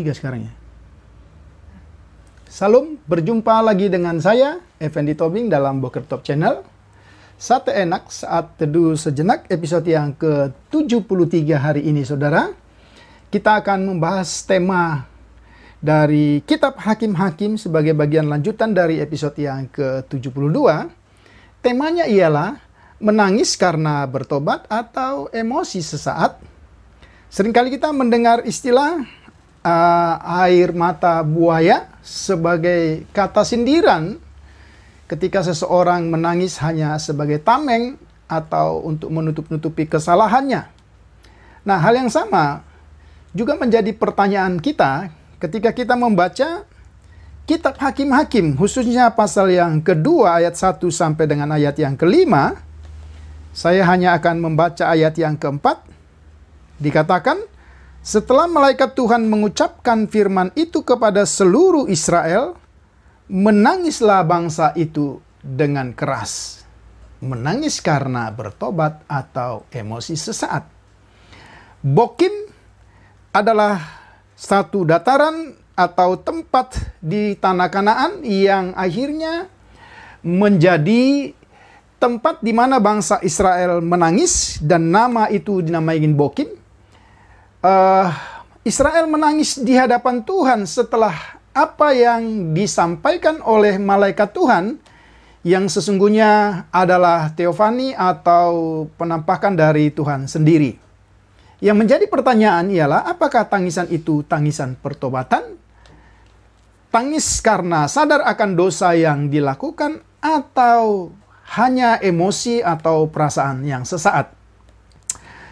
Sekarang ya. Salam, berjumpa lagi dengan saya, Effendi Tobing dalam Boker Top Channel. Sate enak saat teduh sejenak, episode yang ke-73 hari ini, saudara. Kita akan membahas tema dari Kitab Hakim-Hakim sebagai bagian lanjutan dari episode yang ke-72. Temanya ialah menangis karena bertobat atau emosi sesaat. Seringkali kita mendengar istilah air mata buaya sebagai kata sindiran ketika seseorang menangis hanya sebagai tameng atau untuk menutup-nutupi kesalahannya. Nah, hal yang sama juga menjadi pertanyaan kita ketika kita membaca Kitab Hakim-Hakim, khususnya pasal yang kedua ayat 1 sampai dengan ayat yang kelima. Saya hanya akan membaca ayat yang keempat. Dikatakan, setelah malaikat Tuhan mengucapkan firman itu kepada seluruh Israel, menangislah bangsa itu dengan keras. Menangis karena bertobat atau emosi sesaat. Bokim adalah satu dataran atau tempat di tanah Kanaan yang akhirnya menjadi tempat di mana bangsa Israel menangis, dan nama itu dinamakan Bokim. Israel menangis di hadapan Tuhan setelah apa yang disampaikan oleh malaikat Tuhan yang sesungguhnya adalah teofani atau penampakan dari Tuhan sendiri. Yang menjadi pertanyaan ialah, apakah tangisan itu tangisan pertobatan? Tangis karena sadar akan dosa yang dilakukan, atau hanya emosi atau perasaan yang sesaat?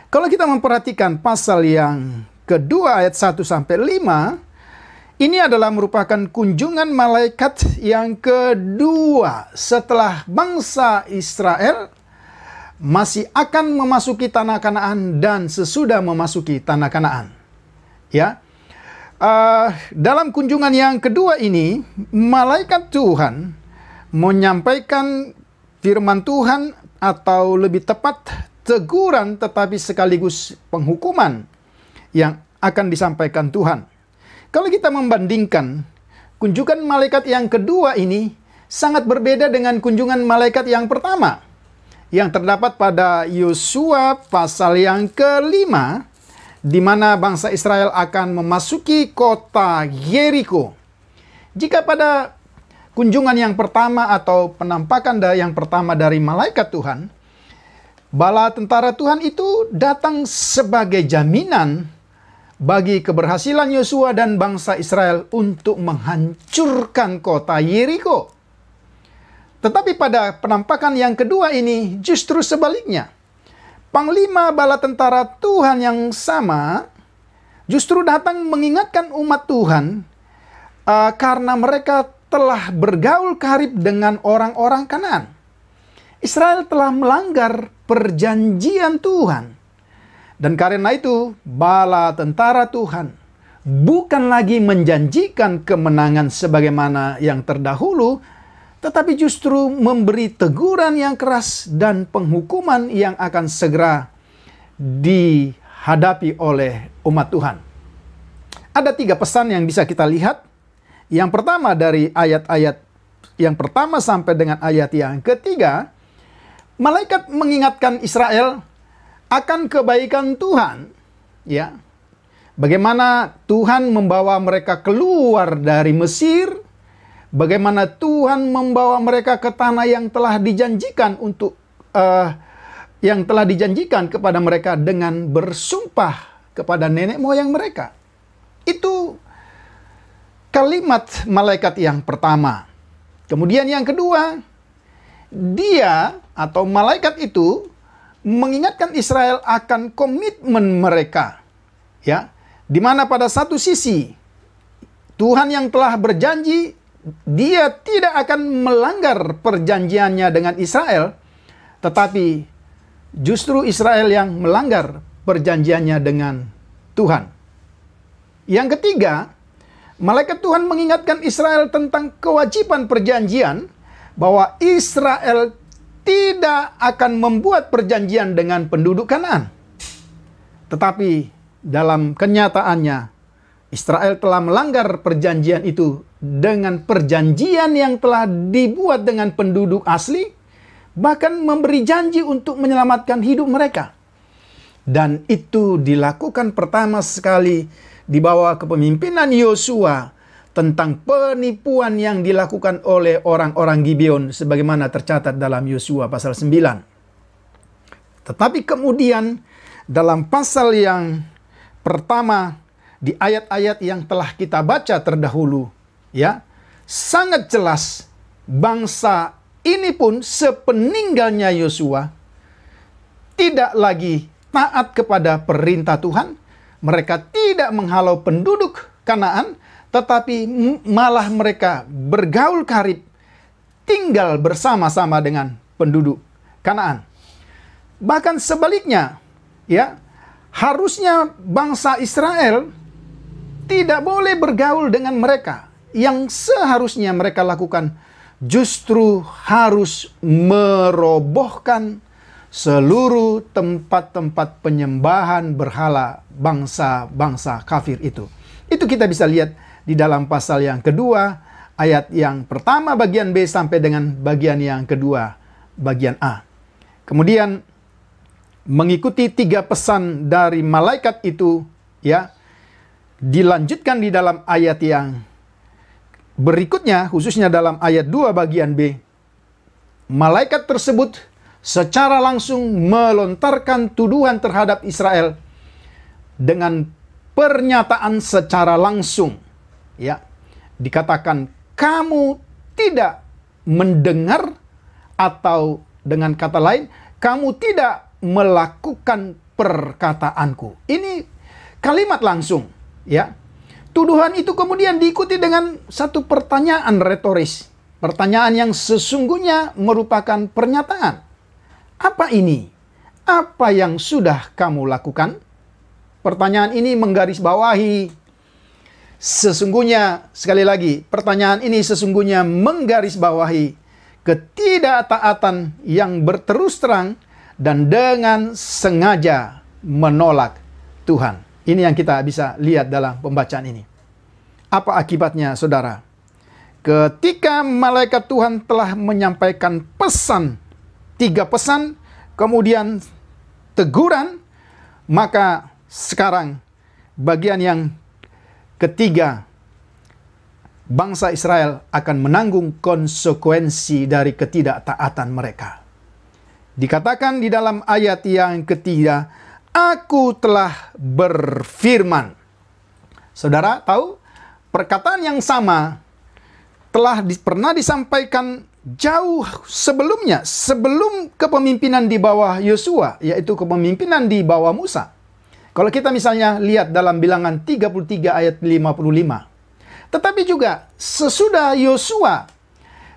Kalau kita memperhatikan pasal yang kedua ayat 1 sampai 5, ini adalah merupakan kunjungan malaikat yang kedua setelah bangsa Israel masih akan memasuki tanah Kanaan dan sesudah memasuki tanah Kanaan. Ya, dalam kunjungan yang kedua ini, malaikat Tuhan menyampaikan firman Tuhan, atau lebih tepat teguran tetapi sekaligus penghukuman yang akan disampaikan Tuhan. Kalau kita membandingkan kunjungan malaikat yang kedua ini sangat berbeda dengan kunjungan malaikat yang pertama yang terdapat pada Yosua pasal yang kelima, di mana bangsa Israel akan memasuki kota Yeriko. Jika pada kunjungan yang pertama atau penampakan yang pertama dari malaikat Tuhan, bala tentara Tuhan itu datang sebagai jaminan bagi keberhasilan Yosua dan bangsa Israel untuk menghancurkan kota Yeriko. Tetapi pada penampakan yang kedua ini justru sebaliknya. Panglima bala tentara Tuhan yang sama justru datang mengingatkan umat Tuhan karena mereka telah bergaul karib dengan orang-orang Kanaan. Israel telah melanggar perjanjian Tuhan. Dan karena itu, bala tentara Tuhan bukan lagi menjanjikan kemenangan sebagaimana yang terdahulu, tetapi justru memberi teguran yang keras dan penghukuman yang akan segera dihadapi oleh umat Tuhan. Ada 3 pesan yang bisa kita lihat. Yang pertama dari ayat-ayat yang pertama sampai dengan ayat yang ketiga, malaikat mengingatkan Israel akan kebaikan Tuhan, ya. Bagaimana Tuhan membawa mereka keluar dari Mesir, bagaimana Tuhan membawa mereka ke tanah yang telah dijanjikan yang telah dijanjikan kepada mereka dengan bersumpah kepada nenek moyang mereka. Itu kalimat malaikat yang pertama. Kemudian yang kedua, dia atau malaikat itu mengingatkan Israel akan komitmen mereka. Ya, di mana pada satu sisi Tuhan yang telah berjanji dia tidak akan melanggar perjanjiannya dengan Israel, tetapi justru Israel yang melanggar perjanjiannya dengan Tuhan. Yang ketiga, malaikat Tuhan mengingatkan Israel tentang kewajiban perjanjian, bahwa Israel tidak akan membuat perjanjian dengan penduduk Kanaan. Tetapi dalam kenyataannya, Israel telah melanggar perjanjian itu dengan perjanjian yang telah dibuat dengan penduduk asli, bahkan memberi janji untuk menyelamatkan hidup mereka. Dan itu dilakukan pertama sekali di bawah kepemimpinan Yosua tentang penipuan yang dilakukan oleh orang-orang Gibeon sebagaimana tercatat dalam Yosua pasal 9. Tetapi kemudian dalam pasal yang pertama di ayat-ayat yang telah kita baca terdahulu, ya, sangat jelas bangsa ini pun sepeninggalnya Yosua tidak lagi taat kepada perintah Tuhan. Mereka tidak menghalau penduduk Kanaan, tetapi malah mereka bergaul karib, tinggal bersama-sama dengan penduduk Kanaan. Bahkan sebaliknya, ya, harusnya bangsa Israel tidak boleh bergaul dengan mereka. Yang seharusnya mereka lakukan justru harus merobohkan seluruh tempat-tempat penyembahan berhala bangsa-bangsa kafir itu. Itu kita bisa lihat di dalam pasal yang kedua, ayat yang pertama bagian B sampai dengan bagian yang kedua, bagian A. Kemudian mengikuti 3 pesan dari malaikat itu, ya, dilanjutkan di dalam ayat yang berikutnya, khususnya dalam ayat 2 bagian B. Malaikat tersebut secara langsung melontarkan tuduhan terhadap Israel dengan pernyataan secara langsung, ya, dikatakan kamu tidak mendengar, atau dengan kata lain, kamu tidak melakukan perkataanku. Ini kalimat langsung, ya. Tuduhan itu kemudian diikuti dengan satu pertanyaan retoris, pertanyaan yang sesungguhnya merupakan pernyataan. Apa ini? Apa yang sudah kamu lakukan? Pertanyaan ini menggarisbawahi sesungguhnya, sekali lagi, pertanyaan ini sesungguhnya menggarisbawahi ketidaktaatan yang berterus terang dan dengan sengaja menolak Tuhan. Ini yang kita bisa lihat dalam pembacaan ini. Apa akibatnya, saudara? Ketika malaikat Tuhan telah menyampaikan pesan, 3 pesan, kemudian teguran, maka sekarang bagian yang ketiga, bangsa Israel akan menanggung konsekuensi dari ketidaktaatan mereka. Dikatakan di dalam ayat yang ketiga, aku telah berfirman. Saudara tahu, perkataan yang sama telah pernah disampaikan jauh sebelumnya, sebelum kepemimpinan di bawah Yosua, yaitu kepemimpinan di bawah Musa. Kalau kita misalnya lihat dalam Bilangan 33 ayat 55. Tetapi juga sesudah Yosua,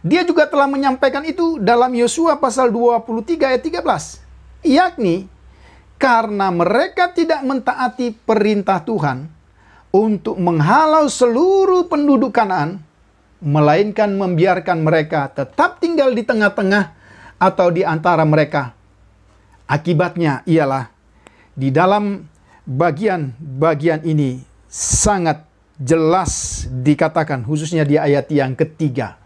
dia juga telah menyampaikan itu dalam Yosua pasal 23 ayat 13. Yakni, karena mereka tidak mentaati perintah Tuhan untuk menghalau seluruh penduduk Kanaan, melainkan membiarkan mereka tetap tinggal di tengah-tengah atau di antara mereka. Akibatnya ialah di dalam bagian-bagian ini sangat jelas dikatakan, khususnya di ayat yang ketiga.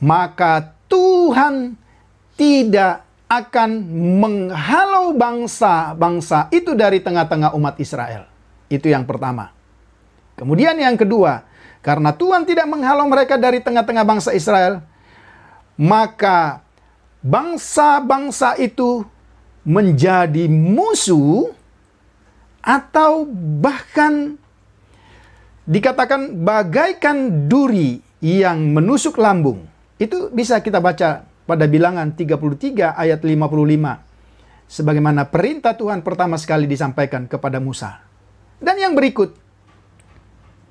Maka Tuhan tidak akan menghalau bangsa-bangsa itu dari tengah-tengah umat Israel. Itu yang pertama. Kemudian yang kedua, Karena Tuhan tidak menghalau mereka dari tengah-tengah bangsa Israel, maka bangsa-bangsa itu menjadi musuh, atau bahkan dikatakan bagaikan duri yang menusuk lambung. Itu bisa kita baca pada Bilangan 33 ayat 55. Sebagaimana perintah Tuhan pertama sekali disampaikan kepada Musa. Dan yang berikut,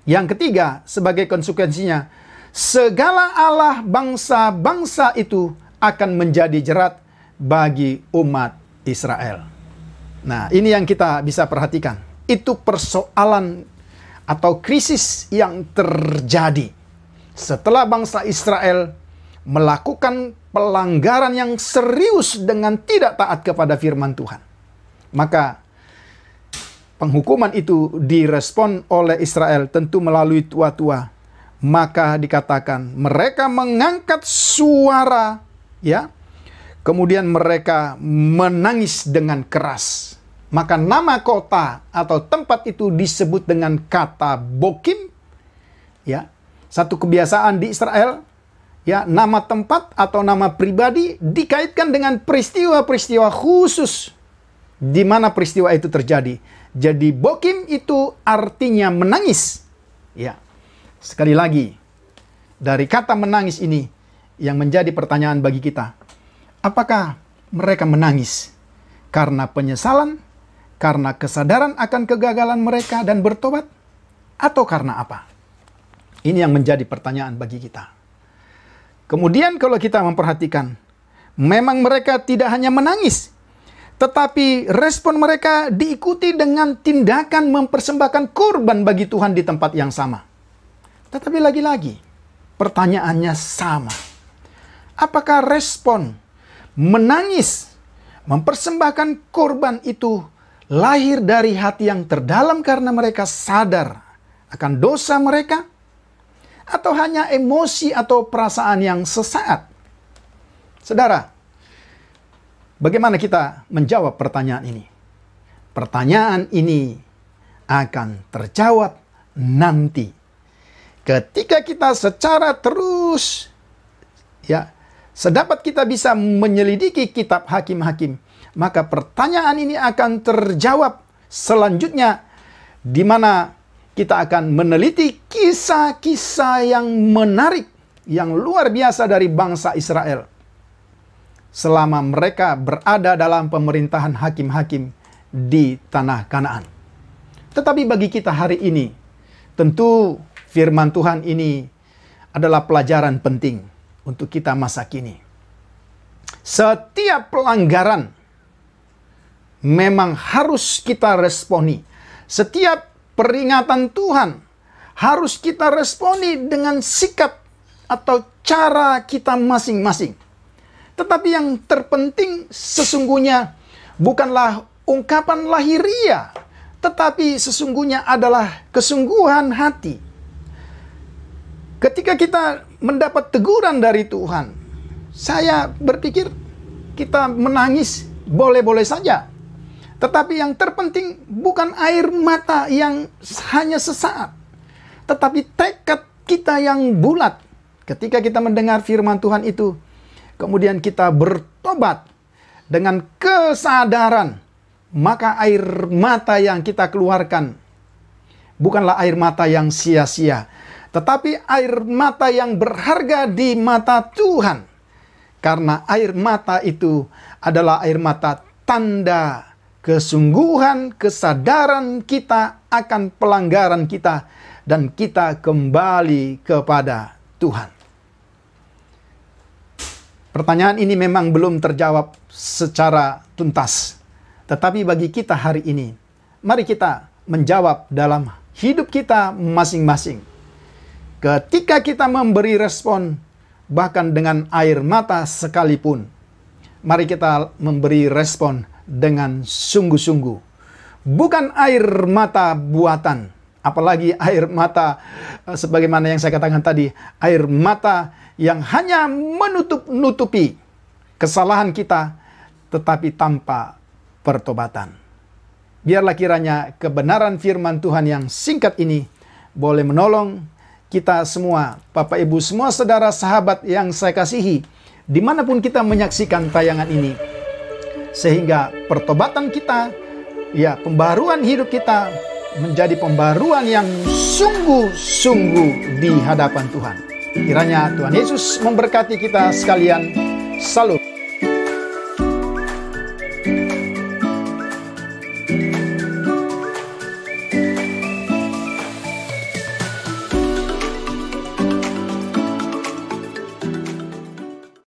yang ketiga, sebagai konsekuensinya, segala Allah bangsa-bangsa itu akan menjadi jerat bagi umat Israel. Nah, ini yang kita bisa perhatikan. Itu persoalan atau krisis yang terjadi setelah bangsa Israel melakukan pelanggaran yang serius dengan tidak taat kepada firman Tuhan. Maka penghukuman itu direspon oleh Israel tentu melalui tua-tua. Maka dikatakan mereka mengangkat suara, ya. Kemudian mereka menangis dengan keras. Maka nama kota atau tempat itu disebut dengan kata Bokim. Ya, satu kebiasaan di Israel, ya, nama tempat atau nama pribadi dikaitkan dengan peristiwa-peristiwa khusus di mana peristiwa itu terjadi. Jadi Bokim itu artinya menangis. Ya. Sekali lagi, dari kata menangis ini yang menjadi pertanyaan bagi kita. Apakah mereka menangis karena penyesalan, karena kesadaran akan kegagalan mereka dan bertobat, atau karena apa? Ini yang menjadi pertanyaan bagi kita. Kemudian kalau kita memperhatikan, memang mereka tidak hanya menangis, tetapi respon mereka diikuti dengan tindakan mempersembahkan kurban bagi Tuhan di tempat yang sama. Tetapi lagi-lagi, pertanyaannya sama. Apakah respon menangis, mempersembahkan kurban itu lahir dari hati yang terdalam karena mereka sadar akan dosa mereka? Atau hanya emosi atau perasaan yang sesaat? Saudara, bagaimana kita menjawab pertanyaan ini? Pertanyaan ini akan terjawab nanti. Ketika kita secara terus, ya, sedapat kita bisa menyelidiki kitab Hakim-Hakim, maka pertanyaan ini akan terjawab selanjutnya, di mana kita akan meneliti kisah-kisah yang menarik, yang luar biasa dari bangsa Israel selama mereka berada dalam pemerintahan hakim-hakim di tanah Kanaan. Tetapi bagi kita hari ini, tentu firman Tuhan ini adalah pelajaran penting untuk kita masa kini. Setiap pelanggaran memang harus kita responi. Setiap peringatan Tuhan harus kita responi dengan sikap atau cara kita masing-masing. Tetapi yang terpenting sesungguhnya bukanlah ungkapan lahiriah, tetapi sesungguhnya adalah kesungguhan hati. Ketika kita mendapat teguran dari Tuhan, saya berpikir kita menangis boleh-boleh saja. Tetapi yang terpenting bukan air mata yang hanya sesaat, tetapi tekad kita yang bulat. Ketika kita mendengar firman Tuhan itu, kemudian kita bertobat dengan kesadaran, maka air mata yang kita keluarkan bukanlah air mata yang sia-sia, tetapi air mata yang berharga di mata Tuhan. Karena air mata itu adalah air mata tanda kesungguhan, kesadaran kita akan pelanggaran kita, dan kita kembali kepada Tuhan. Pertanyaan ini memang belum terjawab secara tuntas. Tetapi bagi kita hari ini, mari kita menjawab dalam hidup kita masing-masing. Ketika kita memberi respon, bahkan dengan air mata sekalipun, mari kita memberi respon dengan sungguh-sungguh. Bukan air mata buatan, apalagi air mata sebagaimana yang saya katakan tadi, air mata yang hanya menutup-nutupi kesalahan kita, tetapi tanpa pertobatan. Biarlah kiranya kebenaran firman Tuhan yang singkat ini boleh menolong kita semua, Bapak Ibu semua saudara sahabat yang saya kasihi, dimanapun kita menyaksikan tayangan ini, sehingga pertobatan kita, ya pembaruan hidup kita menjadi pembaruan yang sungguh-sungguh di hadapan Tuhan. Kiranya Tuhan Yesus memberkati kita sekalian. Salam.